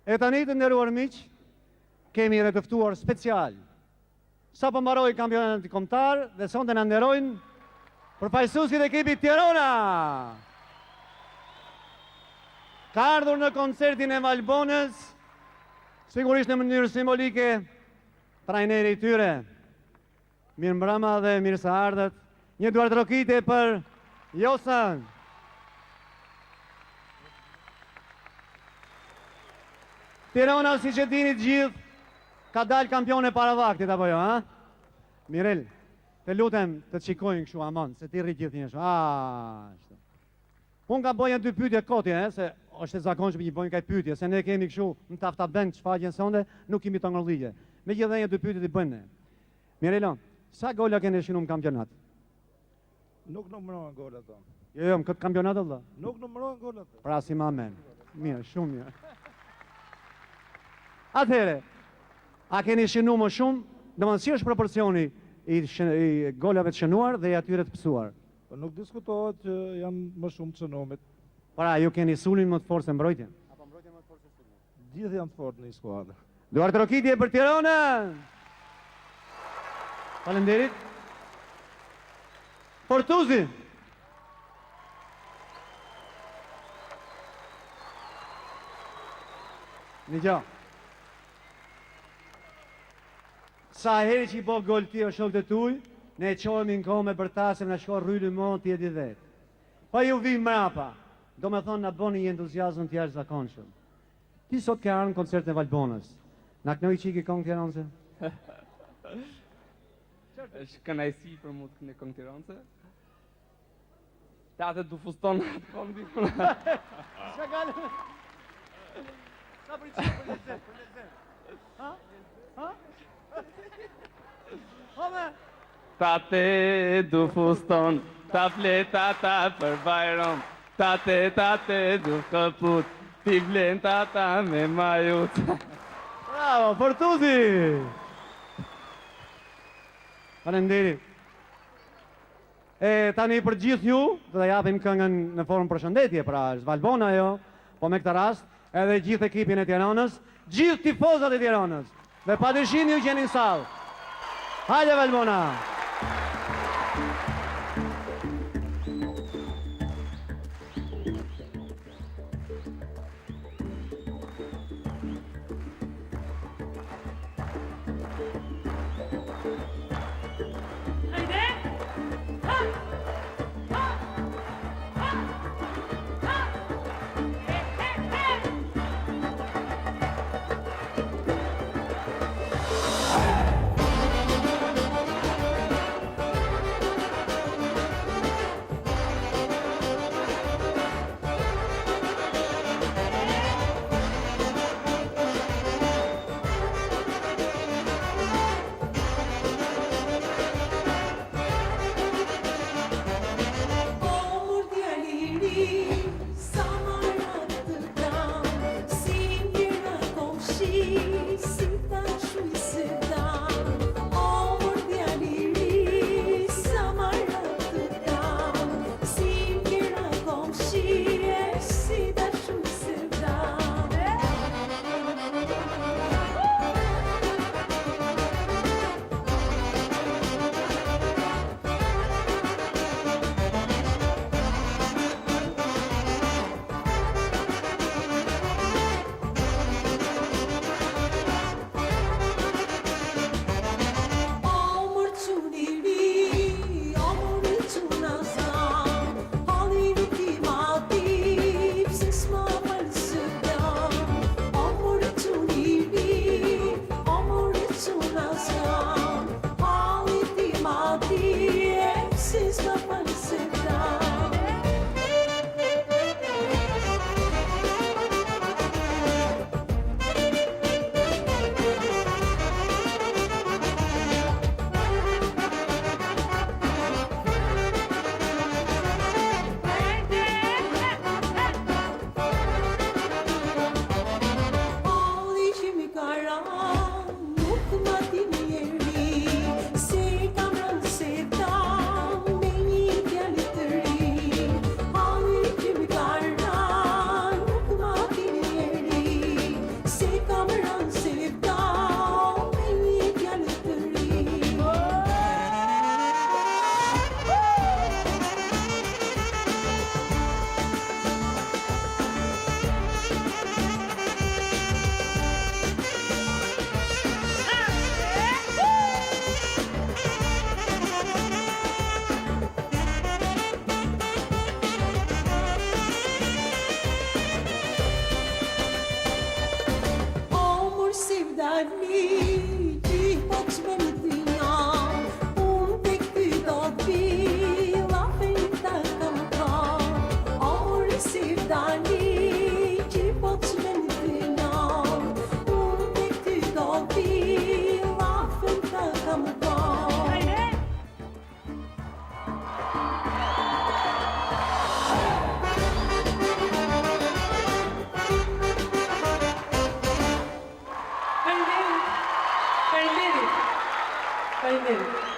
E tani të nderuar miq, kemi edhe të ftuar special. Sa po mbaroi kampionati kombëtar dhe sonte na nderojnë përfaqësuesit e ekipit Tirana. Ka ardhur në koncertin e Valbonës, sigurisht në mënyrë simbolike, trajneri i tyre. Mirëmbrëma dhe mirë se ardhët. Një duartrokitje për Josën. Tirana, si që dini të gjithë, ka dalë kampione para vaktit, apo jo, ha? Mirel, të lutem të të qikojnë këshu amon, se ti rrit gjithë njëshu. Unë ka bojën 2 pyetje kotje, se është e zakonshme që bojnë kaj pyetje, se ne kemi këshu në tafta bend shfaqjen sonde, nuk kemi të ngërligje. Me gjithë dhe një 2 pyetje të bëjnë ne. Mirelo, sa gola keni shinu në kampionat? Nuk numërohen golat tonë. Jo, më këtë kampionat Allah? Nuk numërohen golat tonë. Pra si ma men. Mirë, shumë mirë. Atëhere, a keni shënu më shumë, dhe më si është proporcioni i golave të shënuar dhe i atyre të pësuar? Po nuk diskutohet që janë më shumë të shënumit. Pra, ju keni sulmin më të fortë se mbrojtjen? Apo mbrojtjen më të fortë se sulmin? Gjithë janë të fortë në një skuadër. Duartrokitje për Tiranën! Faleminderit. Fortuzi! Një gjo. Sa heri që i po gol ti o shok të tuj, ne e qojmë në kome për ta se në shko rryllu mon të jeti vetë. Pa ju vi mrapa, do me thonë në boni një entuziasm të jashtë zakonshëm. Ti sot ke arë në koncert në Valbonës. Në kënoj qiki kongë Tiranëse? është kënajsi për mu të në kongë Tiranëse. Ta të du fuston në të kondi. Shka gale? Sa për qikë për lezet? Ha? Ha? Home! Ta te du fuston, ta fleta ta për bajron, ta te du këput, ti vlen ta me majut. Bravo, Fortuzi! Faleminderit. E tani për gjithë ju, do të japim këngën në formë përshëndetje, pra është Valbona jo, po me këtë rast, edhe gjithë ekipin e Tiranës, gjithë tifozat e Tiranës, dhe pa dëshim ju qeni në salë. Hajde Valbona! dali që po të shmenë të nau, unë me ty do vi, lafën të kam bau. Faleminderit.